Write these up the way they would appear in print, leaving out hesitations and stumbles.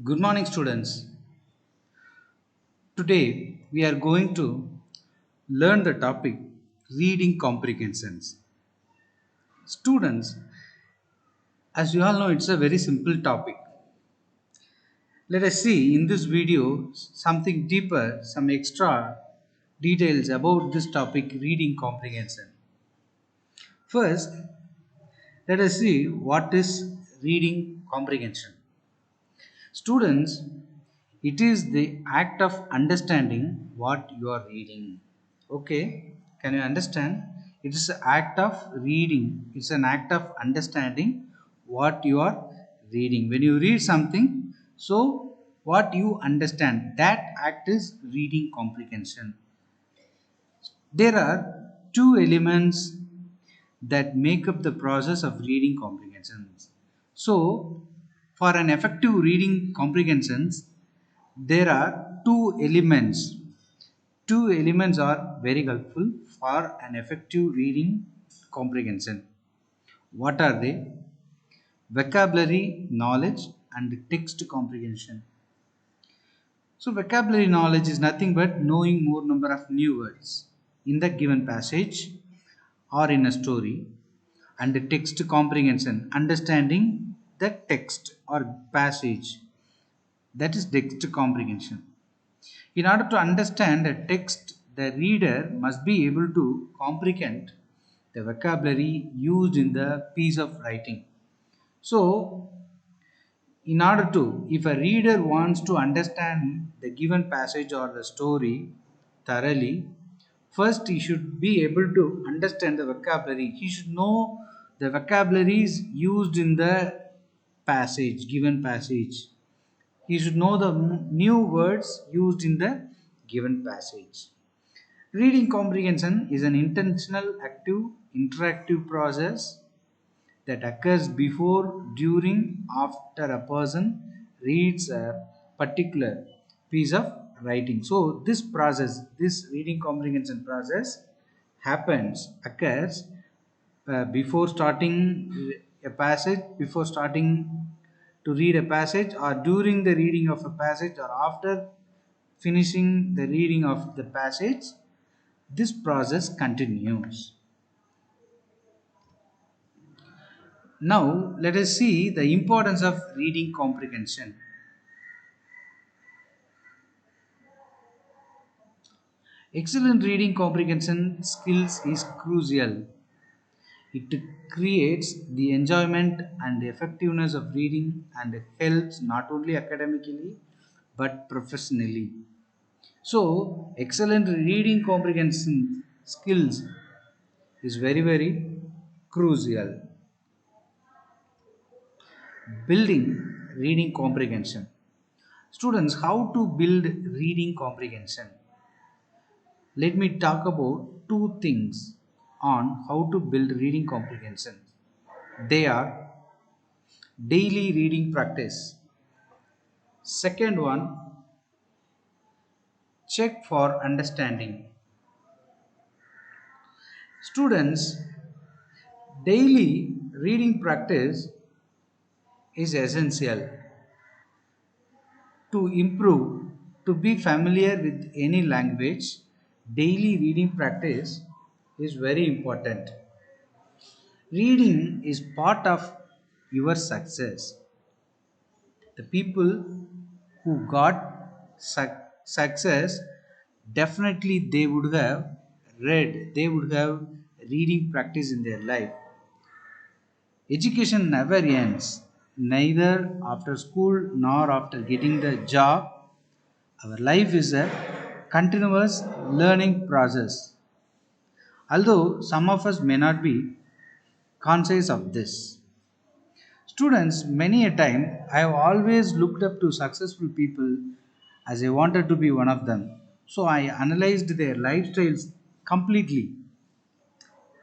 Good morning, students. Today we are going to learn the topic reading comprehensions. Students, as you all know, it's a very simple topic. Let us see in this video something deeper, some extra details about this topic reading comprehension. First, let us see what is reading comprehension. Students, it is the act of understanding what you are reading. Okay, can you understand? It is an act of reading, it's an act of understanding what you are reading. When you read something, so what you understand, that act is reading comprehension. There are two elements that make up the process of reading comprehensions. So, for an effective reading comprehensions, there are two elements. Two elements are very helpful for an effective reading comprehension. What are they? Vocabulary knowledge and text comprehension. So, vocabulary knowledge is nothing but knowing more number of new words in the given passage or in a story, and the text comprehension, understanding the text or passage, that is text comprehension. In order to understand a text, the reader must be able to comprehend the vocabulary used in the piece of writing. So, in order to, if a reader wants to understand the given passage or the story thoroughly, first he should be able to understand the vocabulary. He should know the vocabularies used in the passage, given passage. He should know the new words used in the given passage. Reading comprehension is an intentional, active, interactive process that occurs before, during, after a person reads a particular piece of writing. So this process, this reading comprehension process occurs before starting a passage, before starting to read a passage, or during the reading of a passage, or after finishing the reading of the passage. This process continues. Now, let us see the importance of reading comprehension. Excellent reading comprehension skills is crucial. It creates the enjoyment and effectiveness of reading and helps not only academically but professionally. So, excellent reading comprehension skills is very crucial. Building reading comprehension. Students, how to build reading comprehension? Let me talk about two things on how to build reading comprehension. They are daily reading practice. Second one, check for understanding. Students, daily reading practice is essential to improve, to be familiar with any language. Daily reading practice is very important. Reading is part of your success. The people who got success, definitely they would have read, they would have reading practice in their life. Education never ends, neither after school nor after getting the job. Our life is a continuous learning process, although some of us may not be conscious of this. Students, many a time I have always looked up to successful people as I wanted to be one of them. So I analyzed their lifestyles completely.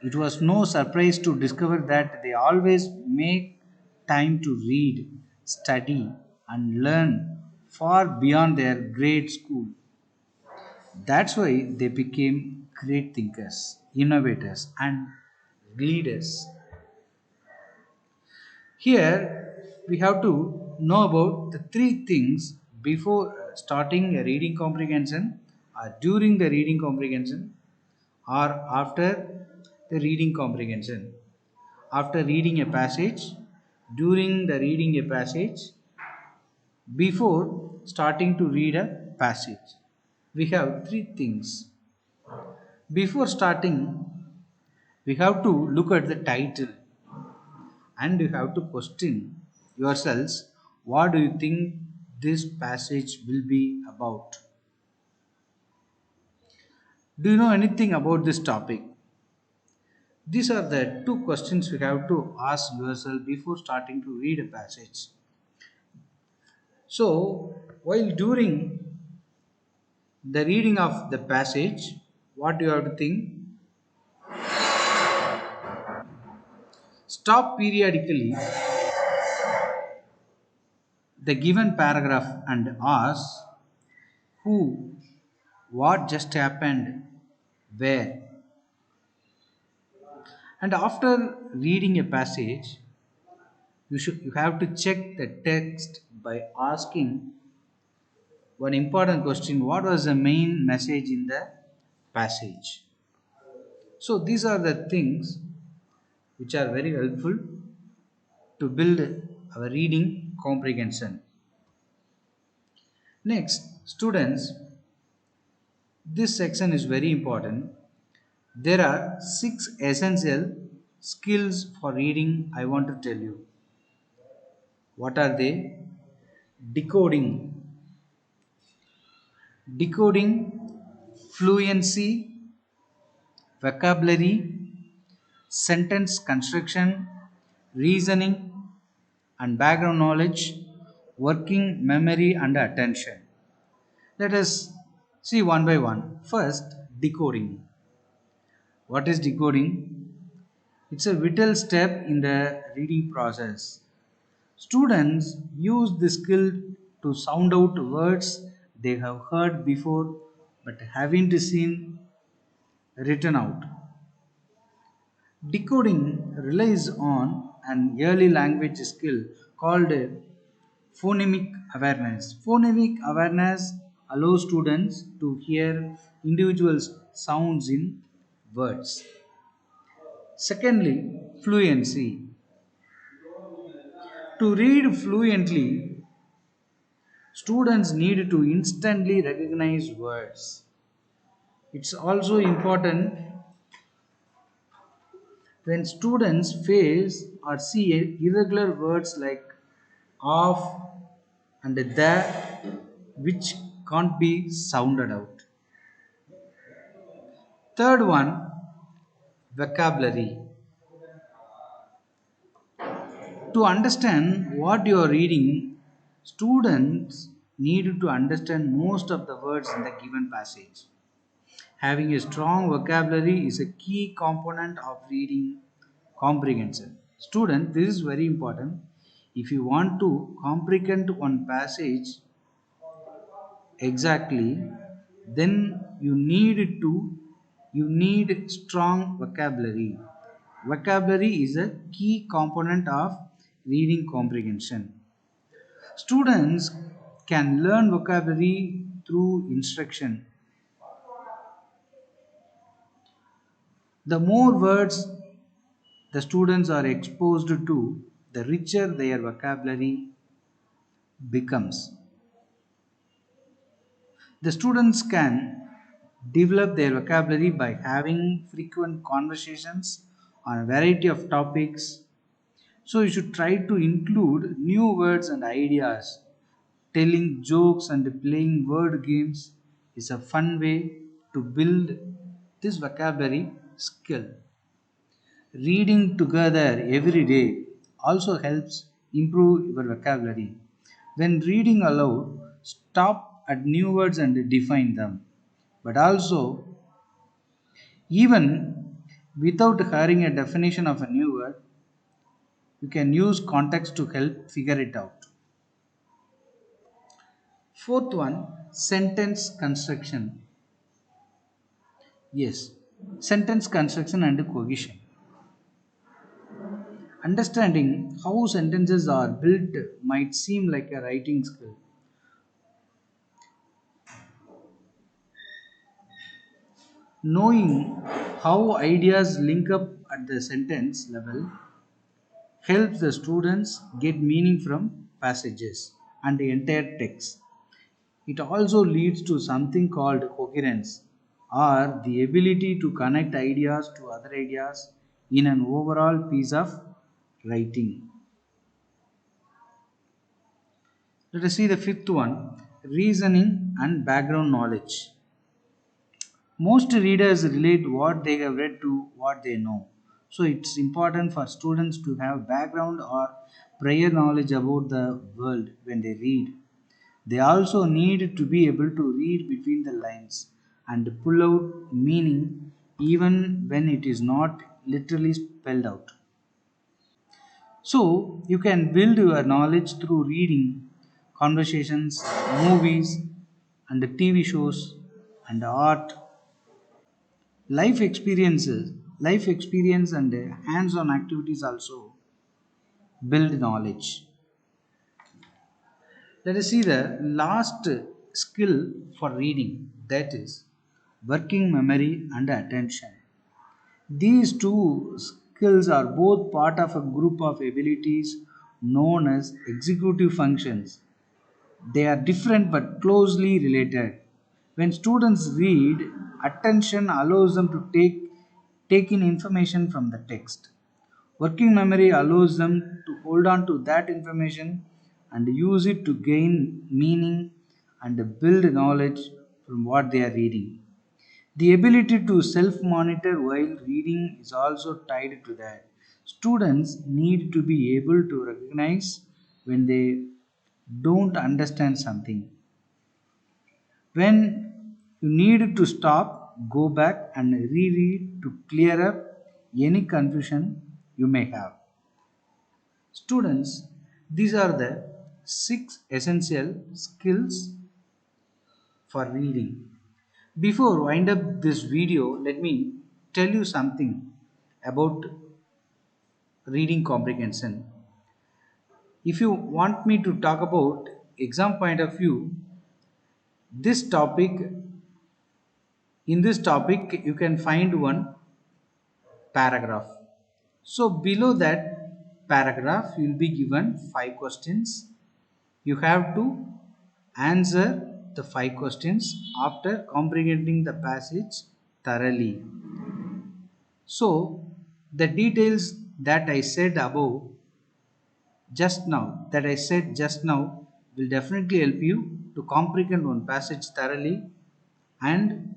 It was no surprise to discover that they always make time to read, study, and learn far beyond their grade school. That's why they became great thinkers, innovators, and leaders. Here we have to know about the three things before starting a reading comprehension, or during the reading comprehension, or after the reading comprehension. After reading a passage, during the reading a passage, before starting to read a passage. We have three things. Before starting, we have to look at the title and you have to question yourselves, what do you think this passage will be about? Do you know anything about this topic? These are the two questions you have to ask yourself before starting to read a passage. So, while during the reading of the passage, what do you have to think? Stop periodically the given paragraph and ask who, what just happened, where. And after reading a passage, you have to check the text by asking one important question: what was the main message in the passage? So these are the things which are very helpful to build our reading comprehension. Next, students, this section is very important. There are six essential skills for reading I want to tell you. What are they? Decoding, decoding, fluency, vocabulary, sentence construction, reasoning, and background knowledge, working memory, and attention. Let us see one by one. First, decoding. What is decoding? It's a vital step in the reading process. Students use this skill to sound out words they have heard before but haven't seen written out. Decoding relies on an early language skill called phonemic awareness. Phonemic awareness allows students to hear individual sounds in words. Secondly, fluency. To read fluently, students need to instantly recognize words. It's also important when students face or see irregular words like of and the which can't be sounded out. Third one, vocabulary. To understand what you are reading, students need to understand most of the words in the given passage. Having a strong vocabulary is a key component of reading comprehension. Student, this is very important. If you want to comprehend one passage exactly, then you need strong vocabulary. Vocabulary is a key component of reading comprehension. Students can learn vocabulary through instruction. The more words the students are exposed to, the richer their vocabulary becomes. The students can develop their vocabulary by having frequent conversations on a variety of topics. So, you should try to include new words and ideas. Telling jokes and playing word games is a fun way to build this vocabulary skill. Reading together every day also helps improve your vocabulary. When reading aloud, stop at new words and define them. But also, even without hearing a definition of a new word, you can use context to help figure it out. Fourth one, sentence construction. Yes, sentence construction and cohesion. Understanding how sentences are built might seem like a writing skill. Knowing how ideas link up at the sentence level helps the students get meaning from passages and the entire text. It also leads to something called coherence, or the ability to connect ideas to other ideas in an overall piece of writing. Let us see the fifth one, reasoning and background knowledge. Most readers relate what they have read to what they know. So it's important for students to have background or prior knowledge about the world when they read. They also need to be able to read between the lines and pull out meaning even when it is not literally spelled out. So you can build your knowledge through reading, conversations, movies, and the TV shows and art. Life experience and hands-on activities also build knowledge. Let us see the last skill for reading, that is working memory and attention. These two skills are both part of a group of abilities known as executive functions. They are different but closely related. When students read, attention allows them to take in information from the text. Working memory allows them to hold on to that information and use it to gain meaning and build knowledge from what they are reading. The ability to self monitor while reading is also tied to that. Students need to be able to recognize when they don't understand something. When you need to stop, go back and reread to clear up any confusion you may have. Students, these are the six essential skills for reading. Before wind up this video, let me tell you something about reading comprehension. If you want me to talk about exam point of view, this topic in this topic you can find one paragraph. So below that paragraph you will be given five questions. You have to answer the five questions after comprehending the passage thoroughly. So the details that I said above just now will definitely help you to comprehend one passage thoroughly and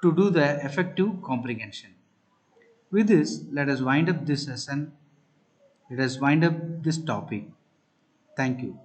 to do the effective comprehension. With this, let us wind up this session. Let us wind up this topic. Thank you.